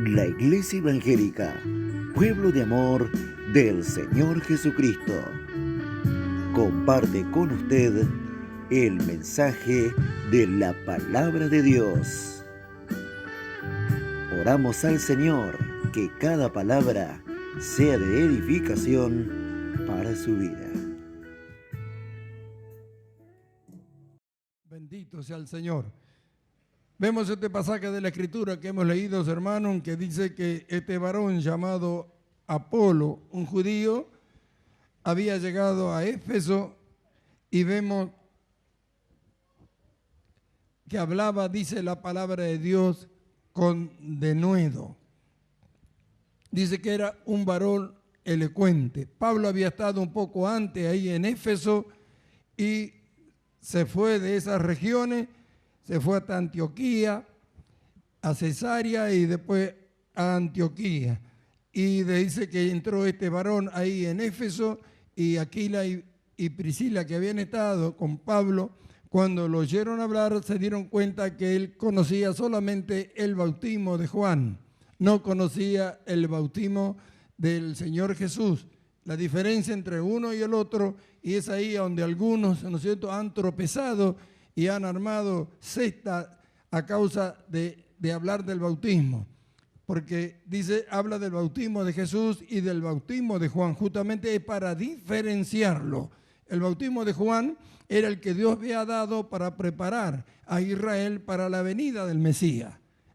La Iglesia Evangélica, pueblo de amor del Señor Jesucristo, comparte con usted el mensaje de la Palabra de Dios. Oramos al Señor que cada palabra sea de edificación para su vida. Bendito sea el Señor. Vemos este pasaje de la Escritura que hemos leído, hermanos, que dice que este varón llamado Apolo, un judío, había llegado a Éfeso y vemos que hablaba, dice la palabra de Dios, con denuedo. Dice que era un varón elocuente. Pablo había estado un poco antes ahí en Éfeso y se fue de esas regiones, se fue hasta Antioquía, a Cesarea y después a Antioquía. Y dice que entró este varón ahí en Éfeso y Aquila y Priscila, que habían estado con Pablo, cuando lo oyeron hablar se dieron cuenta que él conocía solamente el bautismo de Juan, no conocía el bautismo del Señor Jesús. La diferencia entre uno y el otro, y es ahí donde algunos, ¿no es cierto?, han tropezado y han armado secta a causa de hablar del bautismo. Porque dice, habla del bautismo de Jesús y del bautismo de Juan, justamente es para diferenciarlo. El bautismo de Juan era el que Dios había dado para preparar a Israel para la venida del Mesías.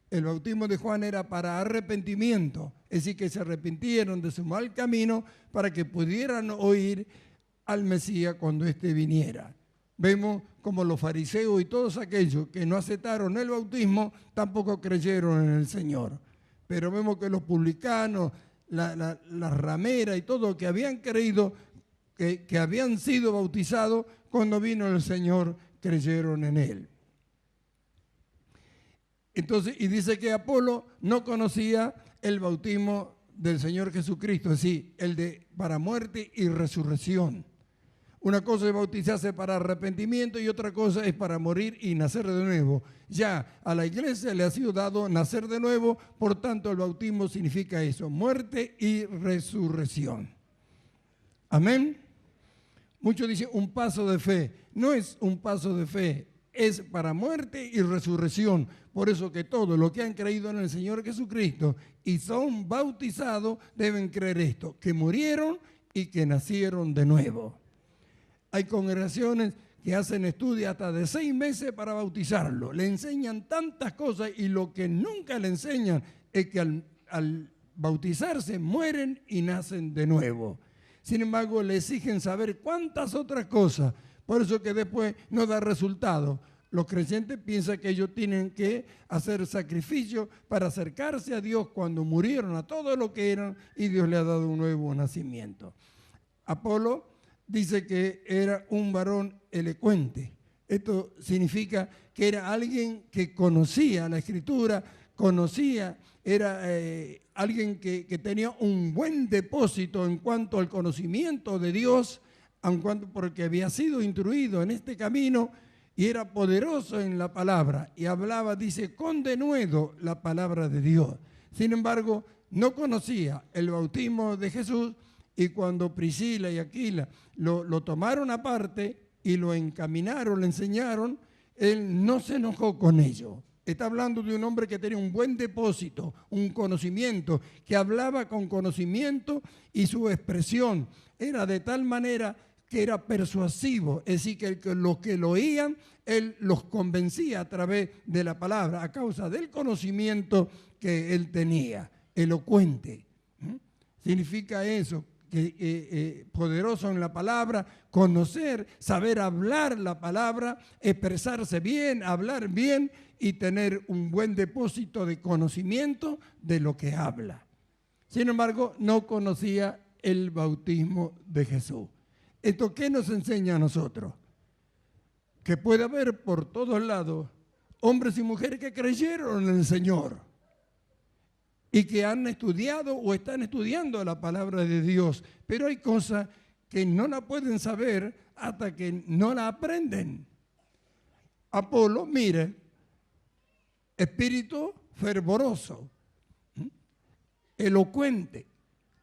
El bautismo de Juan era para arrepentimiento, es decir, que se arrepintieron de su mal camino para que pudieran oír al Mesías cuando éste viniera. Vemos como los fariseos y todos aquellos que no aceptaron el bautismo tampoco creyeron en el Señor. Pero vemos que los publicanos, la ramera y todo que habían creído, que habían sido bautizados, cuando vino el Señor creyeron en Él. Entonces, y dice que Apolo no conocía el bautismo del Señor Jesucristo, es decir, el de para muerte y resurrección. Una cosa es bautizarse para arrepentimiento y otra cosa es para morir y nacer de nuevo. Ya a la iglesia le ha sido dado nacer de nuevo, por tanto el bautismo significa eso, muerte y resurrección. Amén. Muchos dicen un paso de fe. No es un paso de fe, es para muerte y resurrección. Por eso que todos los que han creído en el Señor Jesucristo y son bautizados deben creer esto, que murieron y que nacieron de nuevo. Hay congregaciones que hacen estudios hasta de 6 meses para bautizarlo. Le enseñan tantas cosas y lo que nunca le enseñan es que al bautizarse mueren y nacen de nuevo. Sin embargo, le exigen saber cuántas otras cosas. Por eso que después no da resultado. Los creyentes piensan que ellos tienen que hacer sacrificios para acercarse a Dios cuando murieron a todo lo que eran y Dios le ha dado un nuevo nacimiento. Apolo dice que era un varón elocuente. Esto significa que era alguien que conocía la Escritura, era alguien que tenía un buen depósito en cuanto al conocimiento de Dios, porque había sido instruido en este camino y era poderoso en la palabra y hablaba, dice, con denuedo la palabra de Dios. Sin embargo, no conocía el bautismo de Jesús. Y cuando Priscila y Aquila lo tomaron aparte y lo encaminaron, le enseñaron, él no se enojó con ellos. Está hablando de un hombre que tenía un buen depósito, un conocimiento, que hablaba con conocimiento y su expresión era de tal manera que era persuasivo. Es decir, que los que lo oían, él los convencía a través de la palabra, a causa del conocimiento que él tenía, elocuente. Significa eso. Poderoso en la palabra, conocer, saber hablar la palabra, expresarse bien, hablar bien y tener un buen depósito de conocimiento de lo que habla. Sin embargo, no conocía el bautismo de Jesús. ¿Esto qué nos enseña a nosotros? Que puede haber por todos lados hombres y mujeres que creyeron en el Señor y que han estudiado o están estudiando la palabra de Dios, pero hay cosas que no la pueden saber hasta que no la aprenden. Apolo, mire, espíritu fervoroso, elocuente,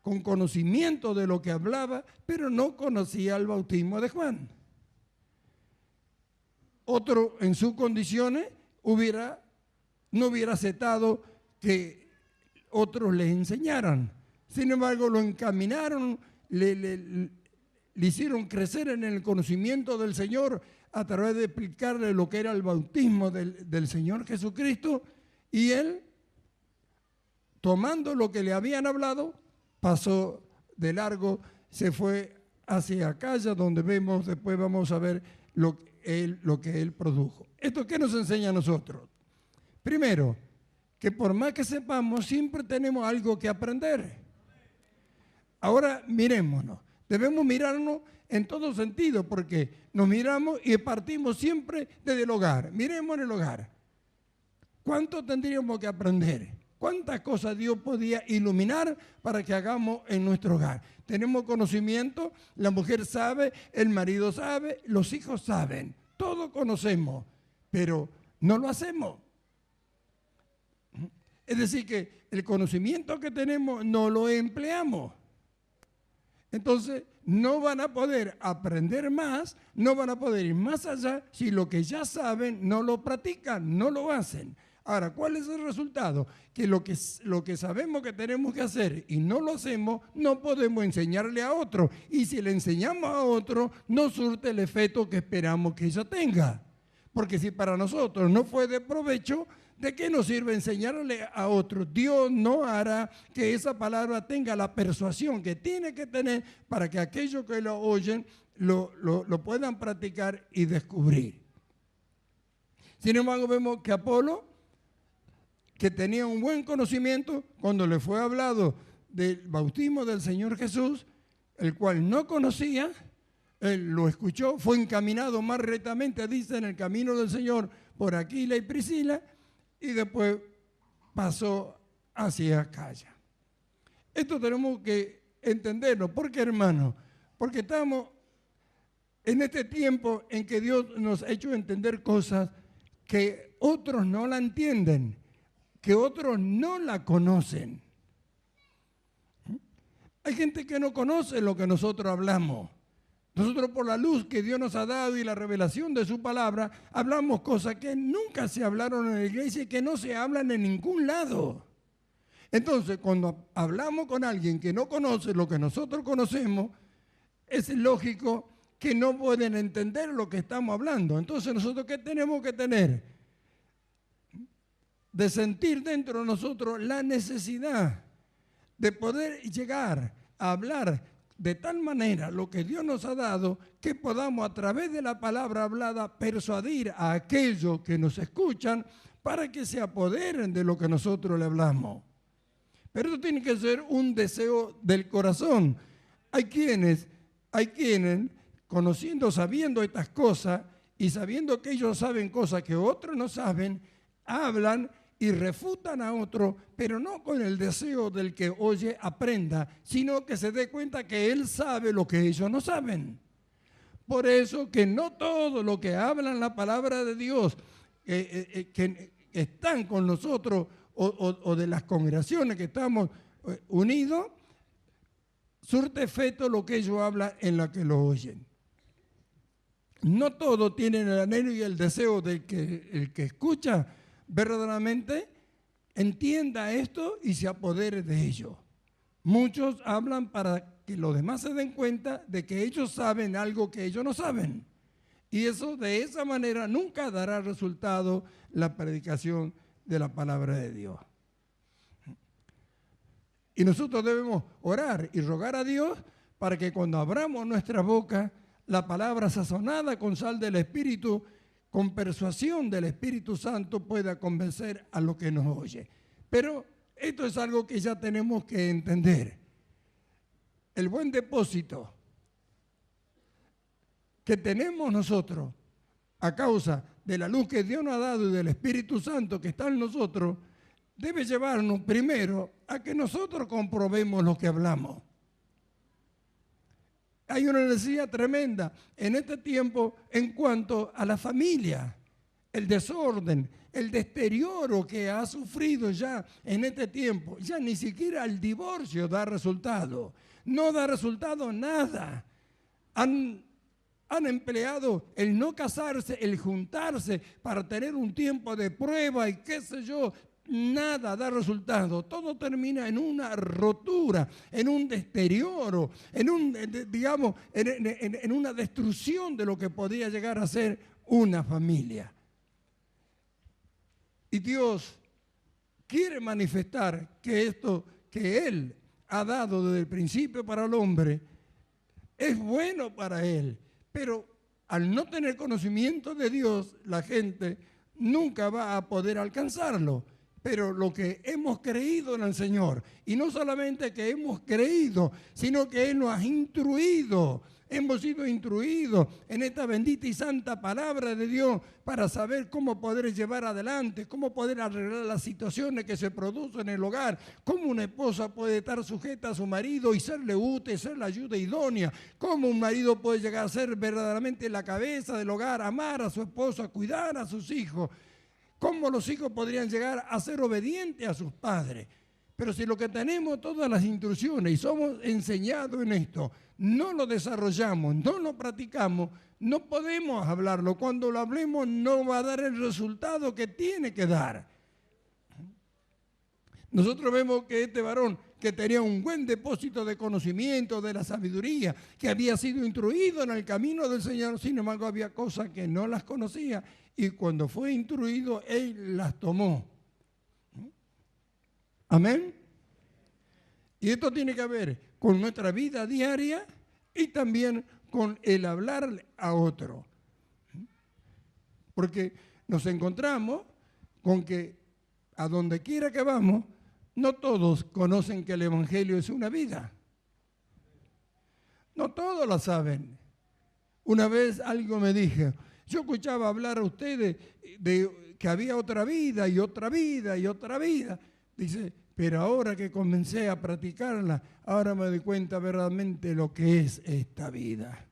con conocimiento de lo que hablaba, pero no conocía el bautismo de Juan. Otro en sus condiciones no hubiera aceptado que otros le enseñaran. Sin embargo, lo encaminaron, le hicieron crecer en el conocimiento del Señor a través de explicarle lo que era el bautismo del Señor Jesucristo, y él, tomando lo que le habían hablado, pasó de largo, se fue hacia Acaya, donde después vamos a ver lo que él produjo. ¿Esto qué nos enseña a nosotros? Primero, que por más que sepamos, siempre tenemos algo que aprender. Ahora mirémonos, debemos mirarnos en todo sentido, porque nos miramos y partimos siempre desde el hogar. Miremos en el hogar. ¿Cuánto tendríamos que aprender? ¿Cuántas cosas Dios podía iluminar para que hagamos en nuestro hogar? Tenemos conocimiento, la mujer sabe, el marido sabe, los hijos saben, todo conocemos, pero no lo hacemos. Es decir, que el conocimiento que tenemos no lo empleamos. Entonces, no van a poder aprender más, no van a poder ir más allá si lo que ya saben no lo practican, no lo hacen. Ahora, ¿cuál es el resultado? Que lo que sabemos que tenemos que hacer y no lo hacemos, no podemos enseñarle a otro. Y si le enseñamos a otro, no surte el efecto que esperamos que ella tenga. Porque si para nosotros no fue de provecho, ¿de qué nos sirve enseñarle a otro? Dios no hará que esa palabra tenga la persuasión que tiene que tener para que aquellos que lo oyen lo puedan practicar y descubrir. Sin embargo, vemos que Apolo, que tenía un buen conocimiento, cuando le fue hablado del bautismo del Señor Jesús, el cual no conocía, él lo escuchó, fue encaminado más rectamente, dice, en el camino del Señor por Aquila y Priscila, y después pasó hacia Acaya. Esto tenemos que entenderlo. ¿Por qué, hermano? Porque estamos en este tiempo en que Dios nos ha hecho entender cosas que otros no la entienden, que otros no la conocen. Hay gente que no conoce lo que nosotros hablamos. Nosotros, por la luz que Dios nos ha dado y la revelación de su palabra, hablamos cosas que nunca se hablaron en la iglesia y que no se hablan en ningún lado. Entonces, cuando hablamos con alguien que no conoce lo que nosotros conocemos, es lógico que no pueden entender lo que estamos hablando. Entonces, nosotros, ¿qué tenemos que tener? De sentir dentro de nosotros la necesidad de poder llegar a hablar de tal manera lo que Dios nos ha dado, que podamos a través de la palabra hablada persuadir a aquellos que nos escuchan para que se apoderen de lo que nosotros le hablamos. Pero eso tiene que ser un deseo del corazón. Hay quienes conociendo, sabiendo estas cosas y sabiendo que ellos saben cosas que otros no saben, hablan y refutan a otro, pero no con el deseo del que oye aprenda, sino que se dé cuenta que él sabe lo que ellos no saben. Por eso que no todo lo que hablan la palabra de Dios, que están con nosotros o de las congregaciones que estamos unidos, surte efecto lo que ellos hablan en la que lo oyen. No todos tienen el anhelo y el deseo de que el que escucha verdaderamente entienda esto y se apodere de ello. Muchos hablan para que los demás se den cuenta de que ellos saben algo que ellos no saben. Y eso, de esa manera, nunca dará resultado la predicación de la palabra de Dios. Y nosotros debemos orar y rogar a Dios para que cuando abramos nuestra boca, la palabra sazonada con sal del Espíritu, con persuasión del Espíritu Santo, pueda convencer a lo que nos oye. Pero esto es algo que ya tenemos que entender. El buen depósito que tenemos nosotros a causa de la luz que Dios nos ha dado y del Espíritu Santo que está en nosotros, debe llevarnos primero a que nosotros comprobemos lo que hablamos. Hay una necesidad tremenda en este tiempo en cuanto a la familia. el desorden, el deterioro que ha sufrido ya en este tiempo. Ya ni siquiera el divorcio da resultado. No da resultado nada. Han empleado el no casarse, el juntarse para tener un tiempo de prueba y qué sé yo. Nada da resultado, todo termina en una rotura, en un deterioro, en una destrucción de lo que podía llegar a ser una familia. Y Dios quiere manifestar que esto que Él ha dado desde el principio para el hombre es bueno para él, pero al no tener conocimiento de Dios, la gente nunca va a poder alcanzarlo. Pero lo que hemos creído en el Señor, y no solamente que hemos creído, sino que Él nos ha instruido, hemos sido instruidos en esta bendita y santa palabra de Dios para saber cómo poder llevar adelante, cómo poder arreglar las situaciones que se producen en el hogar, cómo una esposa puede estar sujeta a su marido y serle útil, ser la ayuda idónea, cómo un marido puede llegar a ser verdaderamente la cabeza del hogar, amar a su esposa, cuidar a sus hijos. ¿Cómo los hijos podrían llegar a ser obedientes a sus padres? Pero si lo que tenemos todas las instrucciones y somos enseñados en esto, no lo desarrollamos, no lo practicamos, no podemos hablarlo. Cuando lo hablemos no va a dar el resultado que tiene que dar. Nosotros vemos que este varón que tenía un buen depósito de conocimiento, de la sabiduría, que había sido instruido en el camino del Señor, sin embargo había cosas que no las conocía y cuando fue instruido, él las tomó. Amén. Y esto tiene que ver con nuestra vida diaria y también con el hablar a otro. Porque nos encontramos con que a donde quiera que vamos, no todos conocen que el Evangelio es una vida. No todos lo saben. Una vez algo me dije, yo escuchaba hablar a ustedes de que había otra vida y otra vida y otra vida. Dice, pero ahora que comencé a practicarla, ahora me doy cuenta verdaderamente lo que es esta vida.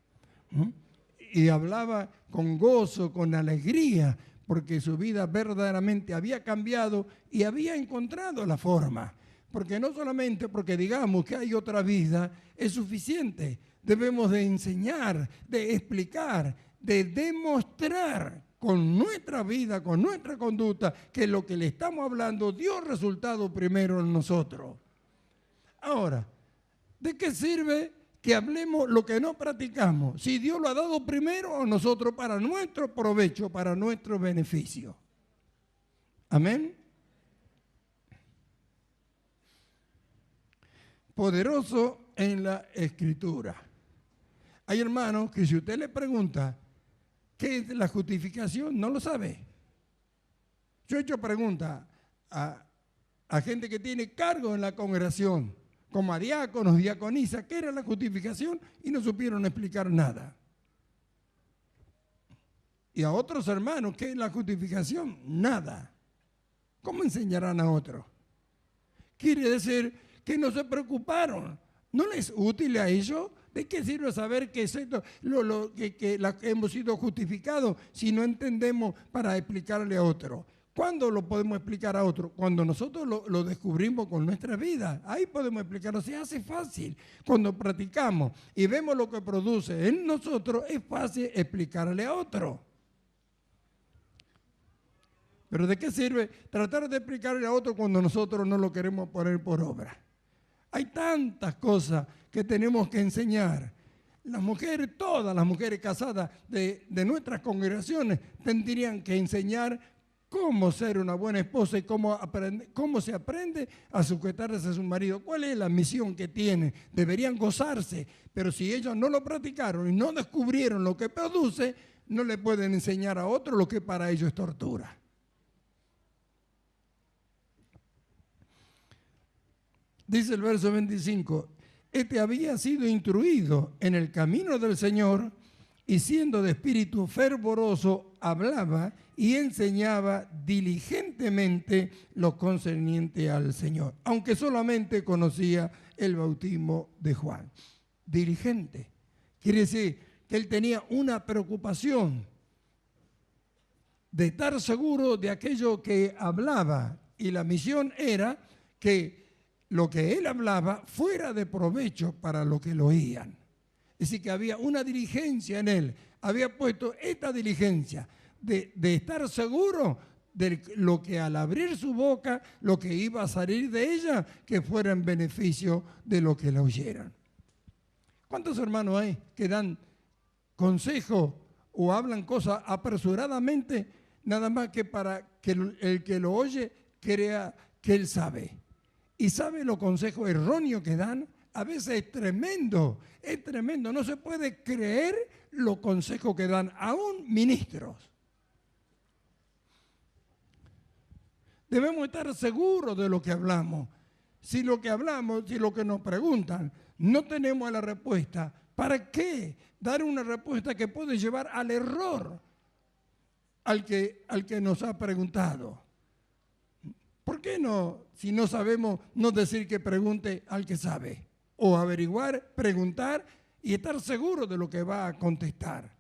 Y hablaba con gozo, con alegría, porque su vida verdaderamente había cambiado y había encontrado la forma. Porque no solamente porque digamos que hay otra vida es suficiente, debemos de enseñar, de explicar, de demostrar con nuestra vida, con nuestra conducta, que lo que le estamos hablando dio resultado primero en nosotros. Ahora, ¿de qué sirve que hablemos lo que no practicamos? Si Dios lo ha dado primero a nosotros para nuestro provecho, para nuestro beneficio. Amén. Poderoso en la Escritura. Hay hermanos que si usted le pregunta ¿qué es la justificación? No lo sabe. Yo he hecho preguntas a gente que tiene cargo en la congregación, como a diáconos, diaconisas, ¿qué era la justificación? Y no supieron explicar nada. Y a otros hermanos, ¿qué es la justificación? Nada. ¿Cómo enseñarán a otros? Quiere decir que no se preocuparon. ¿No les es útil a ellos? ¿De qué sirve saber que es esto, que hemos sido justificados si no entendemos para explicarle a otro? ¿Cuándo lo podemos explicar a otro? Cuando nosotros lo descubrimos con nuestra vida. Ahí podemos explicarlo. Se hace fácil. Cuando practicamos y vemos lo que produce en nosotros, es fácil explicarle a otro. Pero ¿de qué sirve tratar de explicarle a otro cuando nosotros no lo queremos poner por obra? Hay tantas cosas que tenemos que enseñar. Las mujeres, todas las mujeres casadas de nuestras congregaciones tendrían que enseñar cómo ser una buena esposa y cómo se aprende a sujetarse a su marido. ¿Cuál es la misión que tienen? Deberían gozarse, pero si ellos no lo practicaron y no descubrieron lo que produce, no le pueden enseñar a otro lo que para ellos es tortura. Dice el verso 25, este había sido instruido en el camino del Señor y siendo de espíritu fervoroso, hablaba y enseñaba diligentemente lo concerniente al Señor, aunque solamente conocía el bautismo de Juan. Diligente, quiere decir que él tenía una preocupación de estar seguro de aquello que hablaba. Y la misión era que lo que él hablaba fuera de provecho para los que lo oían. Es decir, que había una diligencia en él. Había puesto esta diligencia de estar seguro de lo que al abrir su boca, lo que iba a salir de ella, que fuera en beneficio de los que la oyeran. ¿Cuántos hermanos hay que dan consejo o hablan cosas apresuradamente, nada más que para que el que lo oye crea que él sabe? Y sabe los consejos erróneos que dan. A veces es tremendo, no se puede creer los consejos que dan, aún ministros. Debemos estar seguros de lo que hablamos. Si lo que hablamos, si lo que nos preguntan, no tenemos la respuesta, ¿para qué dar una respuesta que puede llevar al error al que nos ha preguntado? ¿Por qué no, si no sabemos, no decir que pregunte al que sabe? O averiguar, preguntar y estar seguro de lo que va a contestar.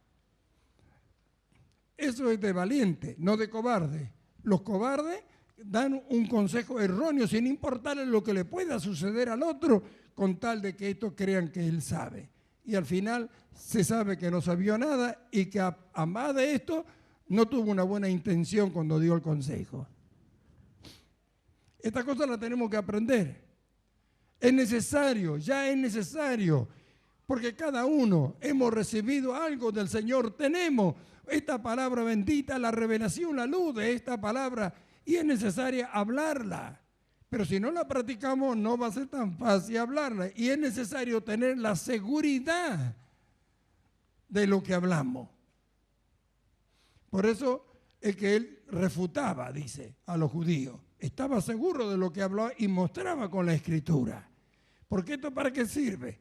Eso es de valiente, no de cobarde. Los cobardes dan un consejo erróneo sin importarle lo que le pueda suceder al otro, con tal de que estos crean que él sabe. Y al final se sabe que no sabía nada y que a más de esto no tuvo una buena intención cuando dio el consejo. Esta cosa la tenemos que aprender. Es necesario, ya es necesario, porque cada uno hemos recibido algo del Señor. Tenemos esta palabra bendita, la revelación, la luz de esta palabra, y es necesaria hablarla. Pero si no la practicamos, no va a ser tan fácil hablarla. Y es necesario tener la seguridad de lo que hablamos. Por eso es que él refutaba, dice, a los judíos. Estaba seguro de lo que hablaba y mostraba con la Escritura. ¿Porque esto para qué sirve?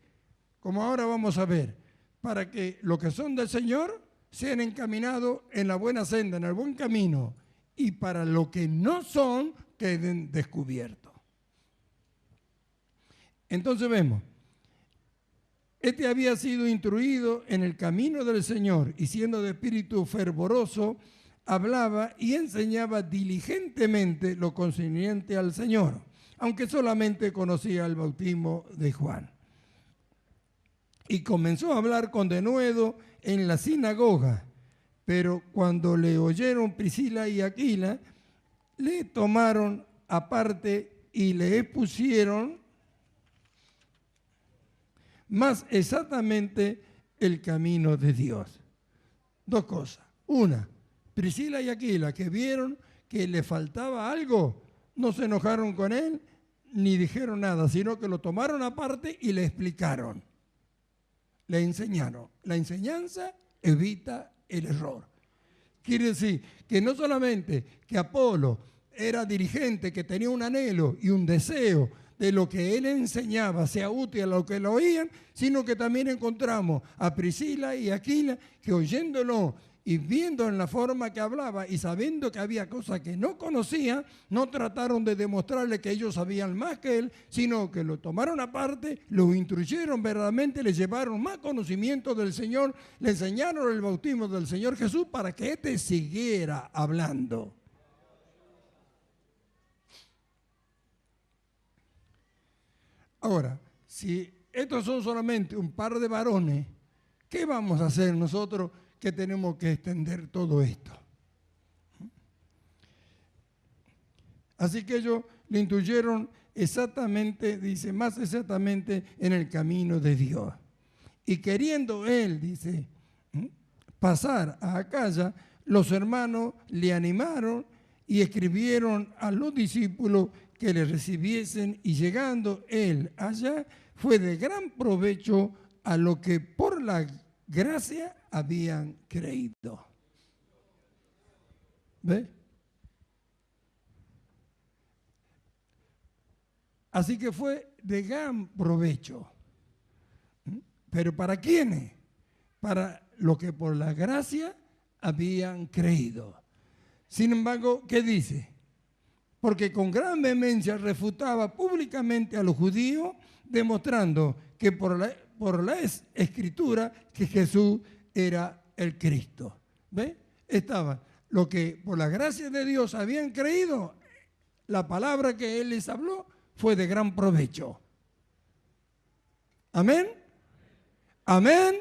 Como ahora vamos a ver, para que los que son del Señor sean encaminados en la buena senda, en el buen camino, y para los que no son, queden descubiertos. Entonces vemos, este había sido instruido en el camino del Señor y siendo de espíritu fervoroso, hablaba y enseñaba diligentemente lo concerniente al Señor, aunque solamente conocía el bautismo de Juan. Y comenzó a hablar con denuedo en la sinagoga, pero cuando le oyeron Priscila y Aquila, le tomaron aparte y le expusieron más exactamente el camino de Dios. Dos cosas. Una, Priscila y Aquila, que vieron que le faltaba algo, no se enojaron con él ni dijeron nada, sino que lo tomaron aparte y le explicaron, le enseñaron. La enseñanza evita el error. Quiere decir que no solamente que Apolo era dirigente, que tenía un anhelo y un deseo de lo que él enseñaba sea útil a los que lo oían, sino que también encontramos a Priscila y Aquila que oyéndolo y viendo en la forma que hablaba y sabiendo que había cosas que no conocía, no trataron de demostrarle que ellos sabían más que él, sino que lo tomaron aparte, lo instruyeron verdaderamente, le llevaron más conocimiento del Señor, le enseñaron el bautismo del Señor Jesús para que éste siguiera hablando. Ahora, si estos son solamente un par de varones, ¿qué vamos a hacer nosotros que tenemos que extender todo esto? Así que ellos le instruyeron exactamente, dice, más exactamente en el camino de Dios. Y queriendo él, dice, pasar a Acaya, los hermanos le animaron y escribieron a los discípulos que le recibiesen, y llegando él allá, fue de gran provecho a lo que por la gracia habían creído. ¿Ve? Así que fue de gran provecho. ¿Pero para quiénes? Para los que por la gracia habían creído. Sin embargo, ¿qué dice? Porque con gran vehemencia refutaba públicamente a los judíos, demostrando que por la escritura que Jesús era el Cristo. ¿Ve? Estaban lo que por la gracia de Dios habían creído, la palabra que Él les habló fue de gran provecho. Amén. Amén.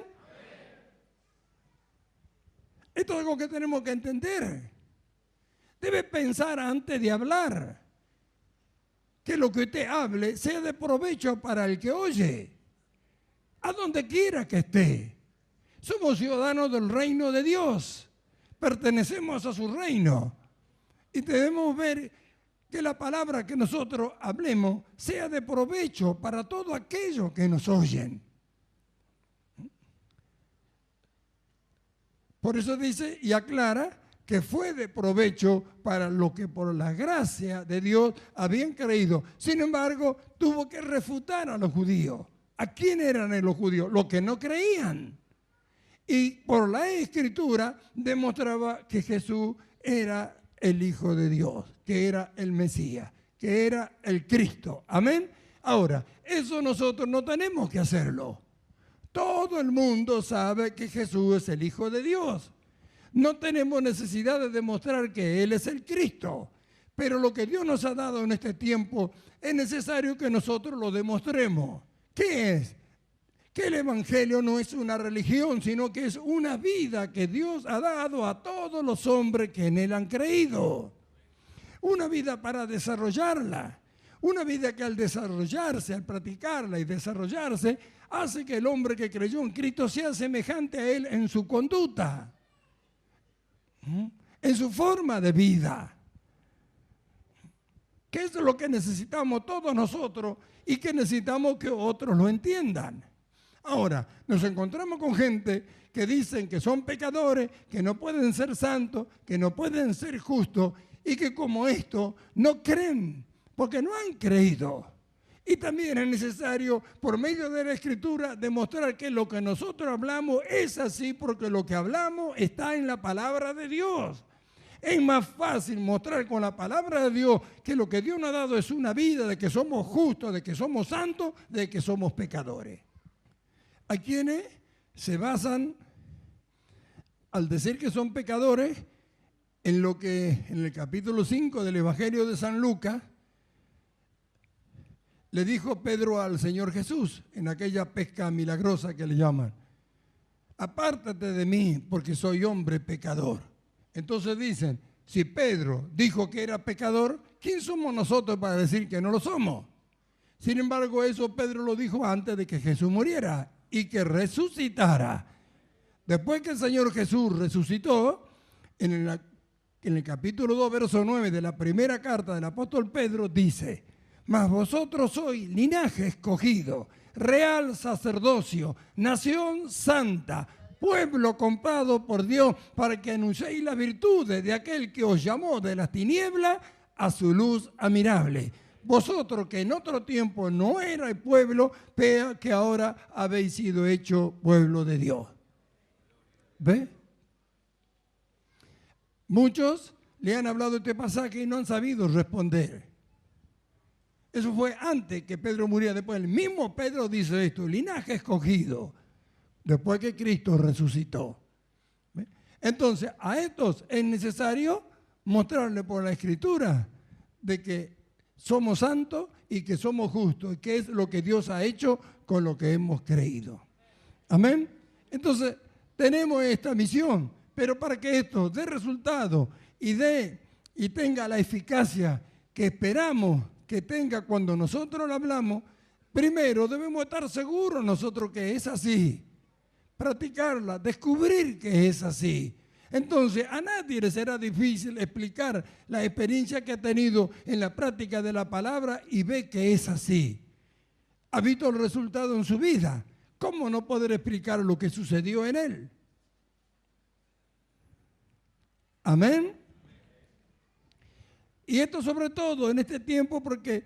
Esto es algo que tenemos que entender. Debe pensar antes de hablar, que lo que usted hable sea de provecho para el que oye, a donde quiera que esté. Somos ciudadanos del reino de Dios, pertenecemos a su reino y debemos ver que la palabra que nosotros hablemos sea de provecho para todos aquellos que nos oyen. Por eso dice y aclara que fue de provecho para los que por la gracia de Dios habían creído. Sin embargo, tuvo que refutar a los judíos. ¿A quién eran los judíos? Los que no creían. Y por la Escritura demostraba que Jesús era el Hijo de Dios, que era el Mesías, que era el Cristo. Amén. Ahora, eso nosotros no tenemos que hacerlo. Todo el mundo sabe que Jesús es el Hijo de Dios. No tenemos necesidad de demostrar que Él es el Cristo. Pero lo que Dios nos ha dado en este tiempo es necesario que nosotros lo demostremos. ¿Qué es? Que el Evangelio no es una religión, sino que es una vida que Dios ha dado a todos los hombres que en Él han creído. Una vida para desarrollarla. Una vida que al desarrollarse, al practicarla y desarrollarse, hace que el hombre que creyó en Cristo sea semejante a Él en su conducta, en su forma de vida. Que es lo que necesitamos todos nosotros y que necesitamos que otros lo entiendan. Ahora, nos encontramos con gente que dicen que son pecadores, que no pueden ser santos, que no pueden ser justos y que como esto no creen, porque no han creído. Y también es necesario, por medio de la Escritura, demostrar que lo que nosotros hablamos es así, porque lo que hablamos está en la palabra de Dios. Es más fácil mostrar con la palabra de Dios que lo que Dios nos ha dado es una vida de que somos justos, de que somos santos, de que somos pecadores. Hay quienes se basan, al decir que son pecadores, en lo que en el capítulo 5 del Evangelio de San Lucas le dijo Pedro al Señor Jesús en aquella pesca milagrosa que le llaman: apártate de mí porque soy hombre pecador. Entonces dicen, si Pedro dijo que era pecador, ¿quién somos nosotros para decir que no lo somos? Sin embargo, eso Pedro lo dijo antes de que Jesús muriera y que resucitara. Después que el Señor Jesús resucitó, en el capítulo 2, verso 9 de la primera carta del apóstol Pedro, dice: mas vosotros sois linaje escogido, real sacerdocio, nación santa, pueblo comprado por Dios, para que anunciéis las virtudes de aquel que os llamó de las tinieblas a su luz admirable. Vosotros que en otro tiempo no erais pueblo, pero que ahora habéis sido hecho pueblo de Dios. ¿Ve? Muchos le han hablado de este pasaje y no han sabido responder. Eso fue antes que Pedro muriera. Después el mismo Pedro dice esto: linaje escogido, después que Cristo resucitó. ¿Ve? Entonces a estos es necesario mostrarle por la Escritura de que somos santos y que somos justos, y que es lo que Dios ha hecho con lo que hemos creído. Amén. Entonces tenemos esta misión, pero para que esto dé resultado y tenga la eficacia que esperamos que tenga cuando nosotros lo hablamos, primero debemos estar seguros nosotros que es así, practicarla, descubrir que es así. Entonces a nadie le será difícil explicar la experiencia que ha tenido en la práctica de la palabra y ve que es así. Ha visto el resultado en su vida. ¿Cómo no poder explicar lo que sucedió en él? Amén. Y esto sobre todo en este tiempo, porque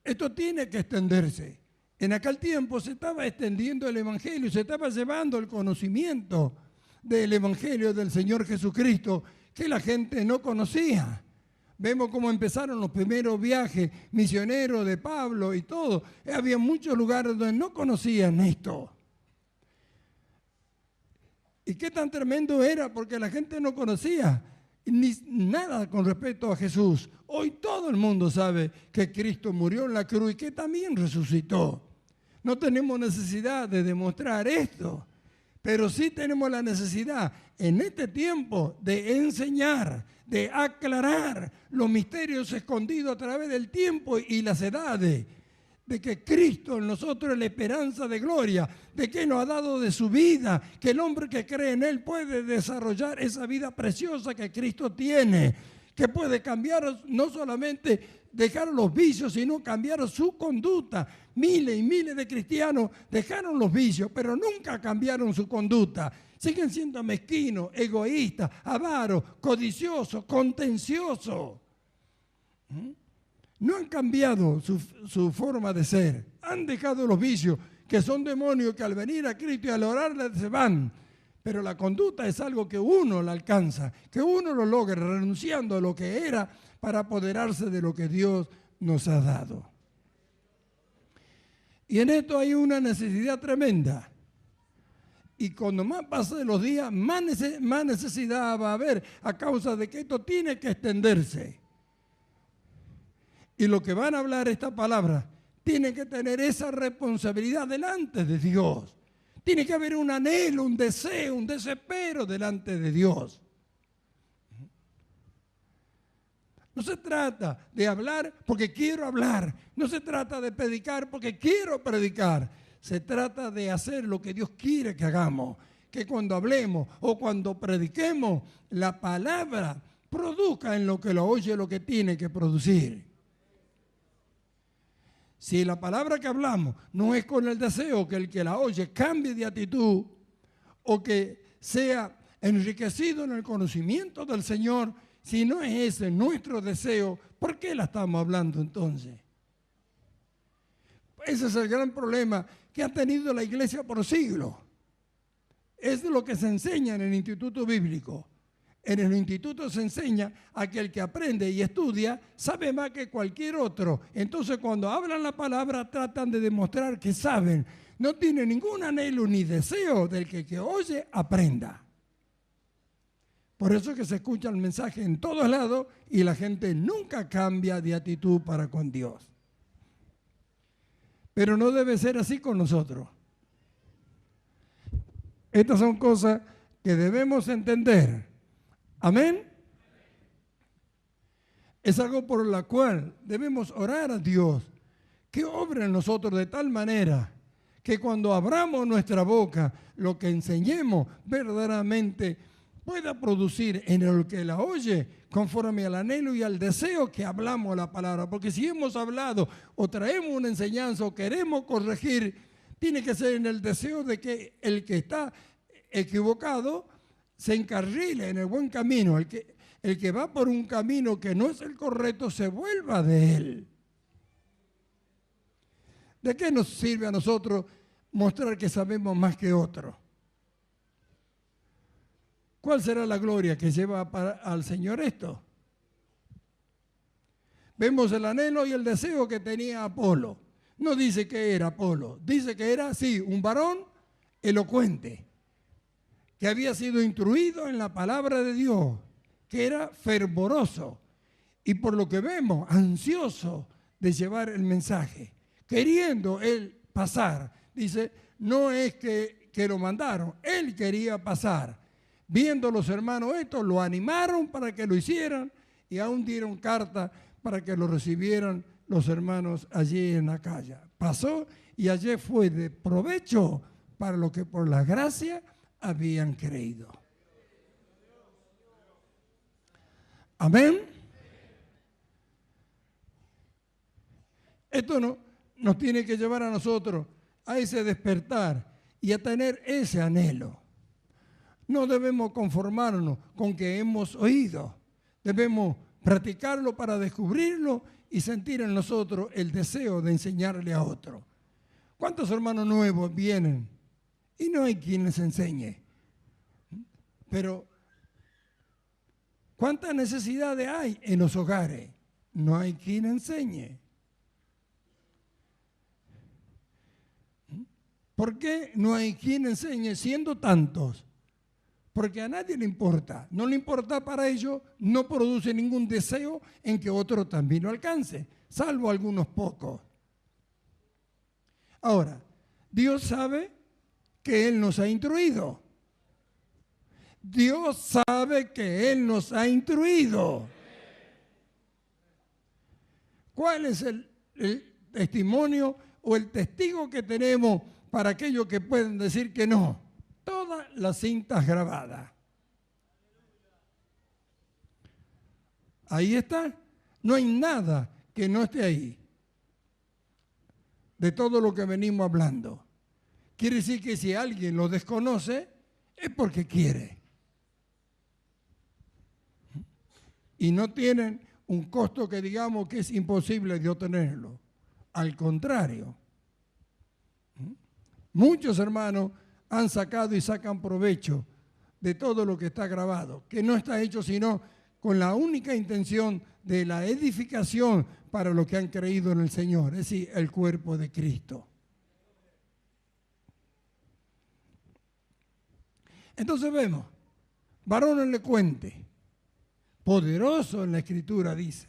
esto tiene que extenderse. En aquel tiempo se estaba extendiendo el Evangelio, se estaba llevando el conocimiento del Evangelio del Señor Jesucristo que la gente no conocía. Vemos cómo empezaron los primeros viajes misioneros de Pablo y todo. Había muchos lugares donde no conocían esto. ¿Y qué tan tremendo era? Porque la gente no conocía ni nada con respecto a Jesús. Hoy todo el mundo sabe que Cristo murió en la cruz y que también resucitó. No tenemos necesidad de demostrar esto, pero sí tenemos la necesidad en este tiempo de enseñar, de aclarar los misterios escondidos a través del tiempo y las edades, de que Cristo en nosotros es la esperanza de gloria, de que nos ha dado de su vida, que el hombre que cree en Él puede desarrollar esa vida preciosa que Cristo tiene, que puede cambiar, no solamente dejar los vicios, sino cambiar su conducta. Miles y miles de cristianos dejaron los vicios, pero nunca cambiaron su conducta. Siguen siendo mezquinos, egoístas, avaros, codiciosos, contenciosos. No han cambiado su forma de ser. Han dejado los vicios, que son demonios que al venir a Cristo y al orarle se van. Pero la conducta es algo que uno la alcanza, que uno lo logra renunciando a lo que era para apoderarse de lo que Dios nos ha dado. Y en esto hay una necesidad tremenda. Y cuando más pasen los días, más necesidad va a haber a causa de que esto tiene que extenderse. Y lo que van a hablar esta palabra tiene que tener esa responsabilidad delante de Dios. Tiene que haber un anhelo, un deseo, un desespero delante de Dios. No se trata de hablar porque quiero hablar. No se trata de predicar porque quiero predicar. Se trata de hacer lo que Dios quiere que hagamos. Que cuando hablemos o cuando prediquemos, la palabra produzca en lo que lo oye lo que tiene que producir. Si la palabra que hablamos no es con el deseo que el que la oye cambie de actitud o que sea enriquecido en el conocimiento del Señor, si no es ese nuestro deseo, ¿por qué la estamos hablando entonces? Ese es el gran problema que ha tenido la iglesia por siglos. Es lo que se enseña en el instituto bíblico. En el instituto se enseña a que el que aprende y estudia sabe más que cualquier otro. Entonces cuando hablan la palabra tratan de demostrar que saben. No tienen ningún anhelo ni deseo del que oye aprenda. Por eso es que se escucha el mensaje en todos lados y la gente nunca cambia de actitud para con Dios. Pero no debe ser así con nosotros. Estas son cosas que debemos entender. Amén. Es algo por la cual debemos orar a Dios que obre en nosotros de tal manera que cuando abramos nuestra boca, lo que enseñemos verdaderamente pueda producir en el que la oye conforme al anhelo y al deseo que hablamos la palabra. Porque si hemos hablado o traemos una enseñanza o queremos corregir, tiene que ser en el deseo de que el que está equivocado se encarrile en el buen camino. El que va por un camino que no es el correcto se vuelva de él. ¿De qué nos sirve a nosotros mostrar que sabemos más que otros? ¿Cuál será la gloria que lleva al Señor esto? Vemos el anhelo y el deseo que tenía Apolo. No dice que era Apolo, dice que era, sí, un varón elocuente, que había sido instruido en la palabra de Dios, que era fervoroso y por lo que vemos, ansioso de llevar el mensaje, queriendo él pasar. Dice, no es que lo mandaron, él quería pasar. Viendo los hermanos esto, lo animaron para que lo hicieran y aún dieron carta para que lo recibieran los hermanos allí en la calle. Pasó y allí fue de provecho para lo que por la gracia habían creído. Amén. Esto nos tiene que llevar a nosotros a ese despertar y a tener ese anhelo. No debemos conformarnos con que hemos oído. Debemos practicarlo para descubrirlo y sentir en nosotros el deseo de enseñarle a otro. ¿Cuántos hermanos nuevos vienen y no hay quien les enseñe? Pero ¿cuántas necesidades hay en los hogares? No hay quien enseñe. ¿Por qué no hay quien enseñe siendo tantos? porque a nadie le importa. No le importa para ello, no produce ningún deseo en que otro también lo alcance, salvo algunos pocos. Ahora, Dios sabe que Él nos ha instruido. Dios sabe que Él nos ha instruido. ¿Cuál es el testimonio o el testigo que tenemos para aquellos que pueden decir que no? Todas las cintas grabadas. Ahí está. No hay nada que no esté ahí. De todo lo que venimos hablando. Quiere decir que si alguien lo desconoce, es porque quiere. Y no tienen un costo que digamos que es imposible de obtenerlo. Al contrario. Muchos hermanos han sacado y sacan provecho de todo lo que está grabado, que no está hecho sino con la única intención de la edificación para los que han creído en el Señor, es decir, el cuerpo de Cristo. Entonces vemos, varón elocuente, poderoso en la Escritura dice,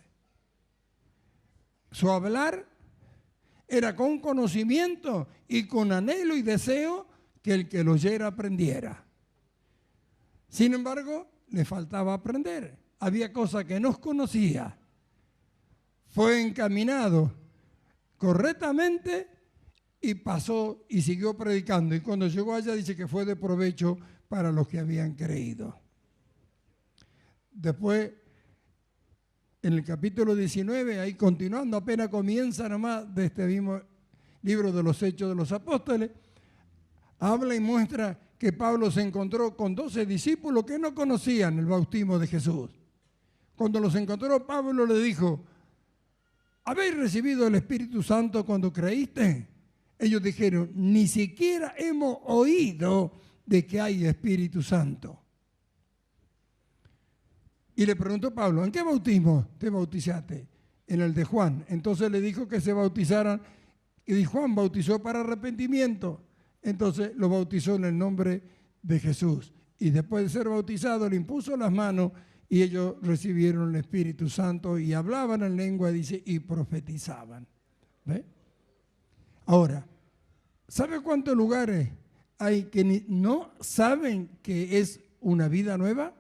su hablar era con conocimiento y con anhelo y deseo que el que lo oyera aprendiera. Sin embargo, le faltaba aprender. Había cosas que no conocía. Fue encaminado correctamente y pasó y siguió predicando. Y cuando llegó allá dice que fue de provecho para los que habían creído. Después, en el capítulo 19, ahí continuando, apenas comienza nomás de este mismo libro de los Hechos de los Apóstoles, habla y muestra que Pablo se encontró con 12 discípulos que no conocían el bautismo de Jesús. Cuando los encontró, Pablo le dijo, ¿habéis recibido el Espíritu Santo cuando creíste? Ellos dijeron, ni siquiera hemos oído de que hay Espíritu Santo. Y le preguntó Pablo, ¿en qué bautismo te bautizaste? En el de Juan. Entonces le dijo que se bautizaran y Juan bautizó para arrepentimiento. Entonces lo bautizó en el nombre de Jesús. Y después de ser bautizado le impuso las manos y ellos recibieron el Espíritu Santo y hablaban en lengua, dice, y profetizaban. ¿Ve? Ahora, ¿sabe cuántos lugares hay que no saben que es una vida nueva?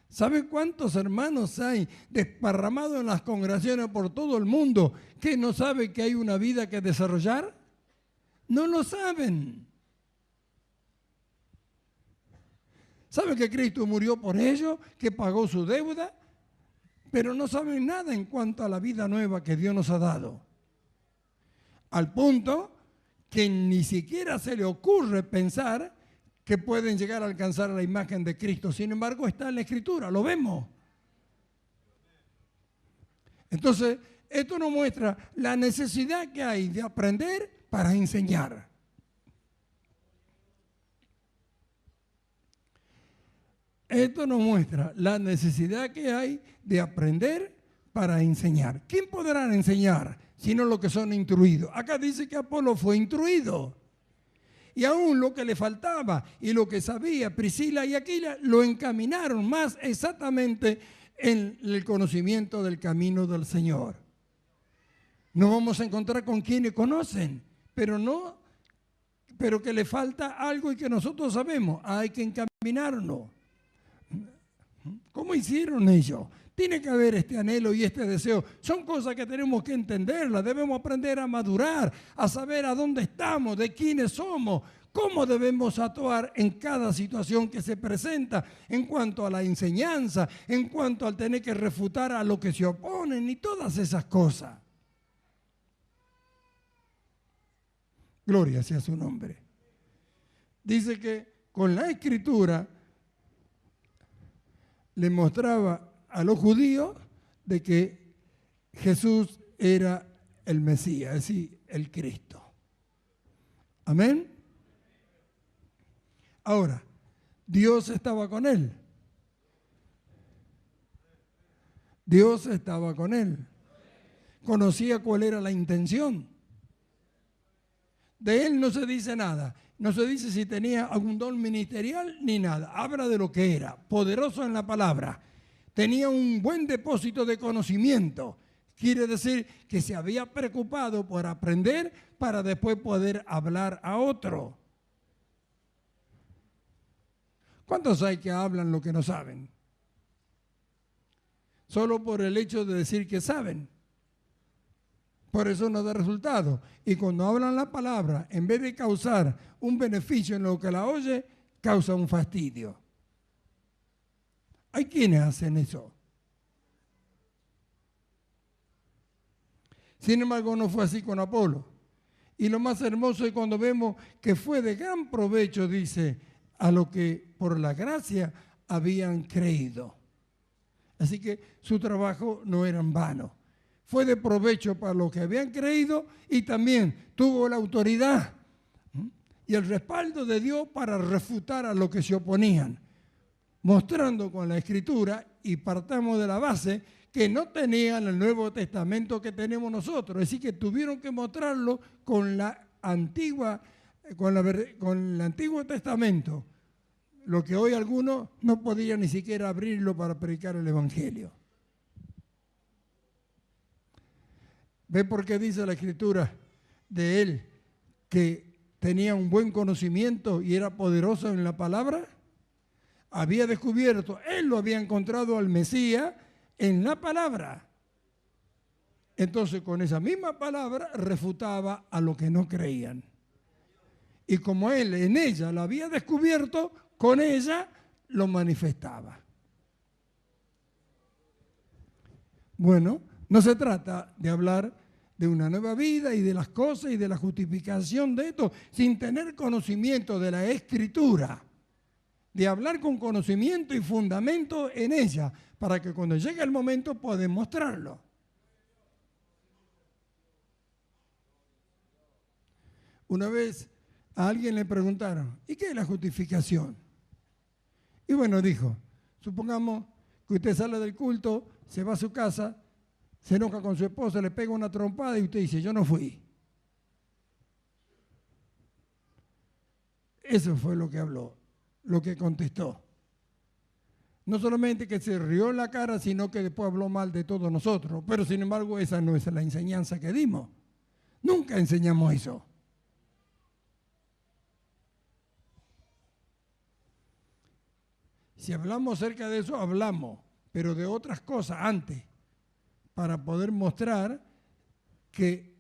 ¿Sabe cuántos hermanos hay desparramados en las congregaciones por todo el mundo que no saben que hay una vida que desarrollar? No lo saben. ¿Saben que Cristo murió por ellos, que pagó su deuda? Pero no saben nada en cuanto a la vida nueva que Dios nos ha dado. Al punto que ni siquiera se le ocurre pensar que pueden llegar a alcanzar la imagen de Cristo. Sin embargo, está en la Escritura, lo vemos. Entonces, esto nos muestra la necesidad que hay de aprender para enseñar. Esto nos muestra la necesidad que hay de aprender para enseñar. ¿Quién podrá enseñar sino los que son instruidos? Acá dice que Apolo fue instruido. Y aún lo que le faltaba y lo que sabía Priscila y Aquila lo encaminaron más exactamente en el conocimiento del camino del Señor. Nos vamos a encontrar con quienes conocen, pero que le falta algo y que nosotros sabemos. Hay que encaminarnos. ¿Cómo hicieron ellos? Tiene que haber este anhelo y este deseo. Son cosas que tenemos que entenderlas. Debemos aprender a madurar, a saber a dónde estamos, de quiénes somos, cómo debemos actuar en cada situación que se presenta, en cuanto a la enseñanza, en cuanto al tener que refutar a los que se oponen y todas esas cosas. Gloria sea su nombre. Dice que con la Escritura le mostraba a los judíos de que Jesús era el Mesías, es decir, el Cristo. Amén. Ahora, Dios estaba con él. Dios estaba con él. Conocía cuál era la intención. De él no se dice nada. No se dice si tenía algún don ministerial ni nada. Habla de lo que era, poderoso en la palabra. Tenía un buen depósito de conocimiento. Quiere decir que se había preocupado por aprender para después poder hablar a otro. ¿Cuántos hay que hablan lo que no saben? Solo por el hecho de decir que saben. Por eso no da resultado. Y cuando hablan la palabra, en vez de causar un beneficio en lo que la oye, causa un fastidio. Hay quienes hacen eso. Sin embargo, no fue así con Apolo. Y lo más hermoso es cuando vemos que fue de gran provecho, dice, a lo que por la gracia habían creído. Así que su trabajo no era en vano. Fue de provecho para los que habían creído y también tuvo la autoridad y el respaldo de Dios para refutar a los que se oponían, mostrando con la Escritura, y partamos de la base, que no tenían el Nuevo Testamento que tenemos nosotros. Así que tuvieron que mostrarlo con el Antiguo Testamento, lo que hoy algunos no podían ni siquiera abrirlo para predicar el Evangelio. ¿Ve por qué dice la Escritura de él que tenía un buen conocimiento y era poderoso en la palabra? Había descubierto, él lo había encontrado al Mesías en la palabra. Entonces con esa misma palabra refutaba a los que no creían. Y como él en ella lo había descubierto, con ella lo manifestaba. Bueno, no se trata de hablar de una nueva vida y de las cosas y de la justificación de esto sin tener conocimiento de la Escritura, de hablar con conocimiento y fundamento en ella, para que cuando llegue el momento puedan mostrarlo. Una vez a alguien le preguntaron, ¿y qué es la justificación? Y bueno, dijo, supongamos que usted sale del culto, se va a su casa, se enoja con su esposa, le pega una trompada y usted dice, yo no fui. Eso fue lo que habló, lo que contestó. No solamente que se rió en la cara, sino que después habló mal de todos nosotros. Pero sin embargo, esa no es la enseñanza que dimos. Nunca enseñamos eso. Si hablamos acerca de eso, hablamos, pero de otras cosas antes, para poder mostrar que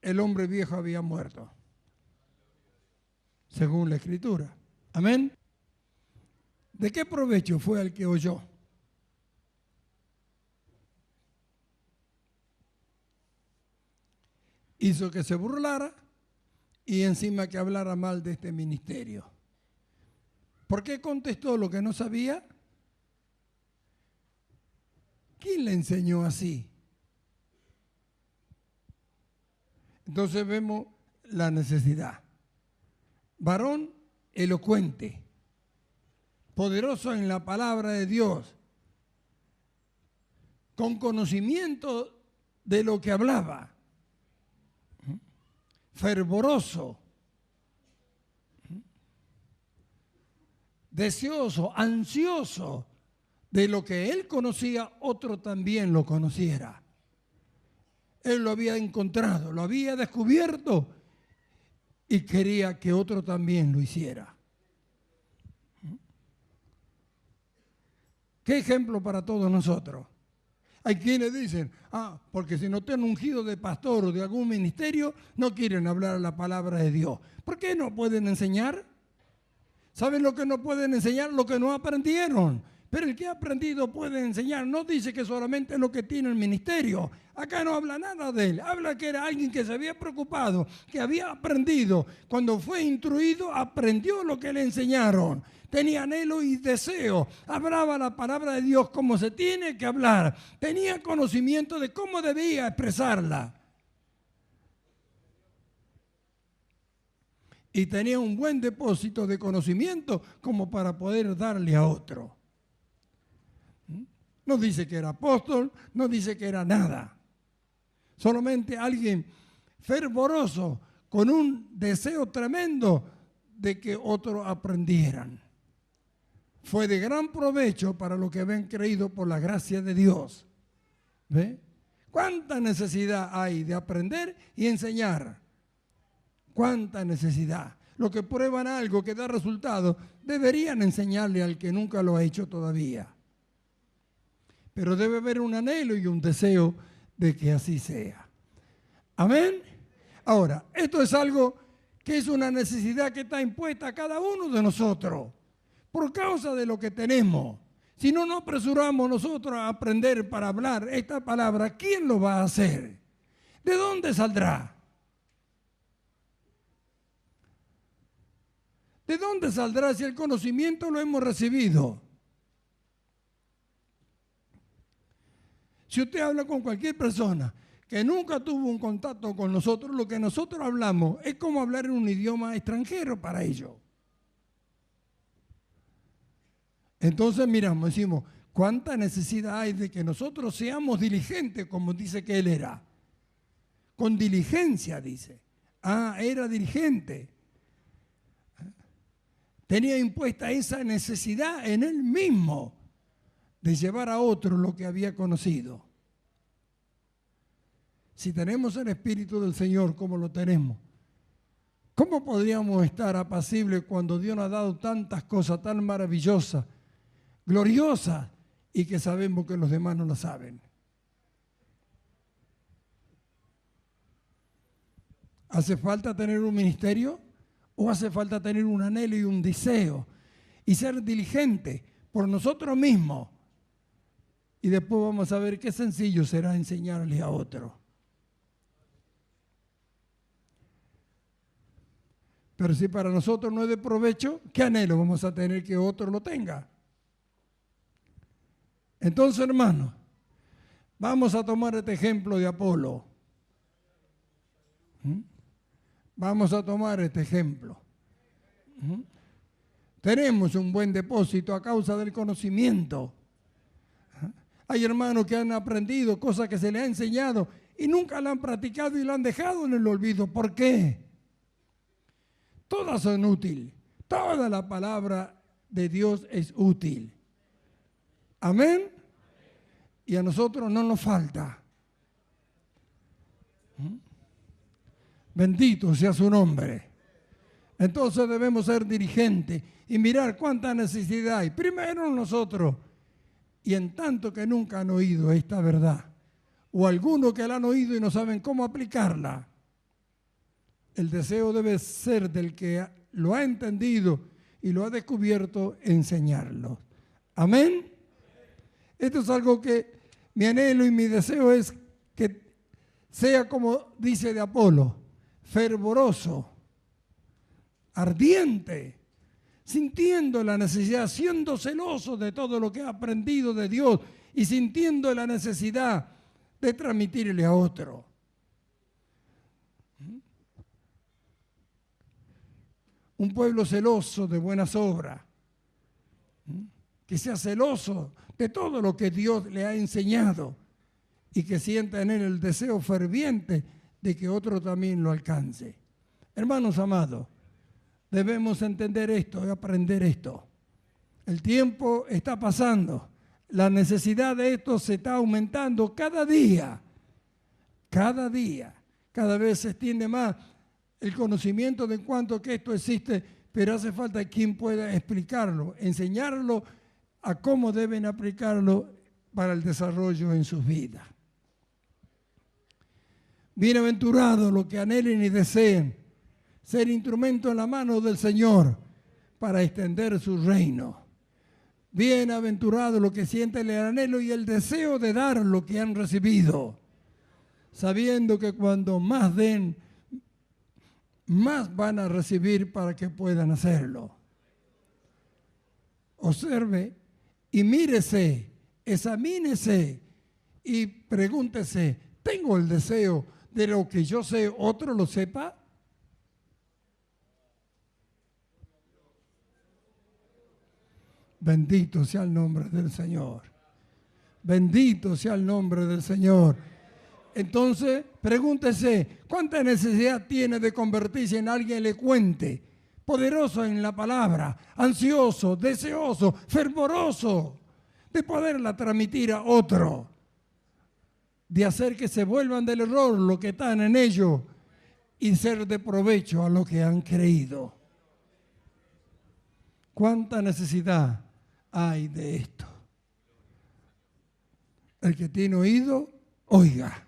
el hombre viejo había muerto, según la Escritura. Amén. ¿De qué provecho fue el que oyó? Hizo que se burlara y encima que hablara mal de este ministerio. ¿Por qué contestó lo que no sabía? ¿Quién le enseñó así? Entonces vemos la necesidad. Varón elocuente, poderoso en la palabra de Dios, con conocimiento de lo que hablaba, fervoroso, deseoso, ansioso de lo que él conocía, otro también lo conociera. Él lo había encontrado, lo había descubierto y quería que otro también lo hiciera. ¿Qué ejemplo para todos nosotros? Hay quienes dicen, porque si no te han ungido de pastor o de algún ministerio, no quieren hablar la palabra de Dios. ¿Por qué no pueden enseñar? ¿Saben lo que no pueden enseñar? Lo que no aprendieron. Pero el que ha aprendido puede enseñar. No dice que solamente lo que tiene el ministerio. Acá no habla nada de él. Habla que era alguien que se había preocupado, que había aprendido. Cuando fue instruido, aprendió lo que le enseñaron. Tenía anhelo y deseo. Hablaba la palabra de Dios como se tiene que hablar. Tenía conocimiento de cómo debía expresarla. Y tenía un buen depósito de conocimiento como para poder darle a otro. No dice que era apóstol, no dice que era nada. Solamente alguien fervoroso, con un deseo tremendo de que otros aprendieran. Fue de gran provecho para los que habían creído por la gracia de Dios. ¿Ve? ¿Cuánta necesidad hay de aprender y enseñar? ¿Cuánta necesidad? Los que prueban algo que da resultado deberían enseñarle al que nunca lo ha hecho todavía. Pero debe haber un anhelo y un deseo de que así sea. Amén. Ahora, esto es algo que es una necesidad que está impuesta a cada uno de nosotros por causa de lo que tenemos. Si no nos apresuramos nosotros a aprender para hablar esta palabra, ¿quién lo va a hacer? ¿De dónde saldrá? ¿De dónde saldrá si el conocimiento lo hemos recibido? Si usted habla con cualquier persona que nunca tuvo un contacto con nosotros, lo que nosotros hablamos es como hablar en un idioma extranjero para ellos. Entonces miramos, decimos, ¿cuánta necesidad hay de que nosotros seamos diligentes, como dice que él era? Con diligencia, dice. Ah, era diligente. Tenía impuesta esa necesidad en él mismo de llevar a otro lo que había conocido. Si tenemos el Espíritu del Señor como lo tenemos, ¿cómo podríamos estar apacibles cuando Dios nos ha dado tantas cosas tan maravillosas, gloriosas, y que sabemos que los demás no lo saben? ¿Hace falta tener un ministerio o hace falta tener un anhelo y un deseo y ser diligente por nosotros mismos? Y después vamos a ver qué sencillo será enseñarle a otro. Pero si para nosotros no es de provecho, ¿qué anhelo vamos a tener que otro lo tenga? Entonces, hermanos, vamos a tomar este ejemplo de Apolo. Vamos a tomar este ejemplo. Tenemos un buen depósito a causa del conocimiento. Hay hermanos que han aprendido cosas que se les ha enseñado y nunca la han practicado y la han dejado en el olvido. ¿Por qué? Todas son útiles. Toda la palabra de Dios es útil. Amén. Y a nosotros no nos falta. Bendito sea su nombre. Entonces debemos ser dirigentes y mirar cuánta necesidad hay. Primero nosotros. Y en tanto que nunca han oído esta verdad, o algunos que la han oído y no saben cómo aplicarla, el deseo debe ser del que lo ha entendido y lo ha descubierto, enseñarlo. Amén. Esto es algo que mi anhelo y mi deseo es que sea como dice de Apolo, fervoroso, ardiente, sintiendo la necesidad, siendo celoso de todo lo que ha aprendido de Dios y sintiendo la necesidad de transmitirle a otro. Un pueblo celoso de buenas obras, que sea celoso de todo lo que Dios le ha enseñado y que sienta en él el deseo ferviente de que otro también lo alcance. Hermanos amados, debemos entender esto y aprender esto. El tiempo está pasando. La necesidad de esto se está aumentando cada día. Cada día. Cada vez se extiende más el conocimiento de cuánto que esto existe, pero hace falta quien pueda explicarlo, enseñarlo a cómo deben aplicarlo para el desarrollo en sus vidas. Bienaventurados los que anhelen y deseen ser instrumento en la mano del Señor para extender su reino. Bienaventurados los que sienten el anhelo y el deseo de dar lo que han recibido, sabiendo que cuando más den, más van a recibir para que puedan hacerlo. Observe y mírese, examínese y pregúntese, ¿tengo el deseo de lo que yo sé, otro lo sepa? Bendito sea el nombre del Señor. Bendito sea el nombre del Señor. Entonces, pregúntese, ¿cuánta necesidad tiene de convertirse en alguien elocuente, poderoso en la palabra, ansioso, deseoso, fervoroso, de poderla transmitir a otro, de hacer que se vuelvan del error lo que están en ellos y ser de provecho a lo que han creído? ¿Cuánta necesidad hay de esto? El que tiene oído, oiga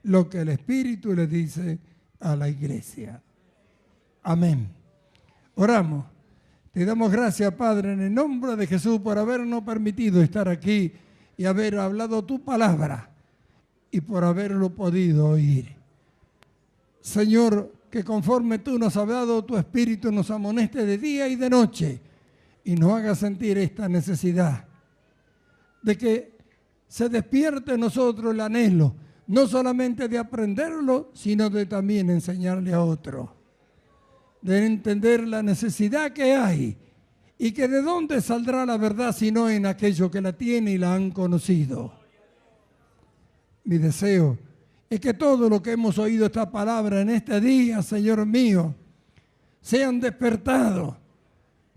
lo que el Espíritu le dice a la iglesia. Amén. Oramos. Te damos gracias, Padre, en el nombre de Jesús, por habernos permitido estar aquí y haber hablado tu palabra y por haberlo podido oír. Señor, que conforme tú nos has dado tu Espíritu, nos amoneste de día y de noche y nos haga sentir esta necesidad de que se despierte en nosotros el anhelo, no solamente de aprenderlo, sino de también enseñarle a otros, de entender la necesidad que hay y que de dónde saldrá la verdad sino en aquellos que la tienen y la han conocido. Mi deseo es que todo lo que hemos oído esta palabra en este día, Señor mío, sean despertados.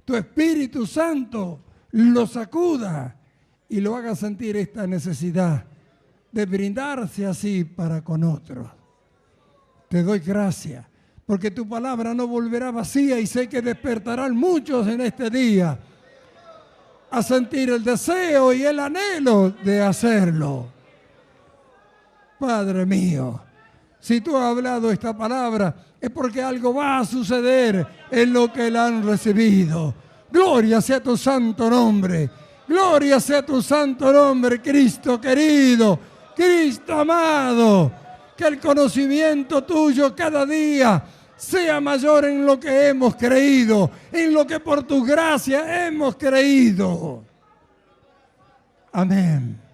Tu Espíritu Santo lo sacuda y lo haga sentir esta necesidad de brindarse así para con otros. Te doy gracias, porque tu palabra no volverá vacía y sé que despertarán muchos en este día a sentir el deseo y el anhelo de hacerlo. Padre mío, si tú has hablado esta palabra es porque algo va a suceder en lo que la han recibido. Gloria sea tu santo nombre. Gloria sea tu santo nombre, Cristo querido, Cristo amado. Que el conocimiento tuyo cada día sea mayor en lo que hemos creído, en lo que por tu gracia hemos creído. Amén.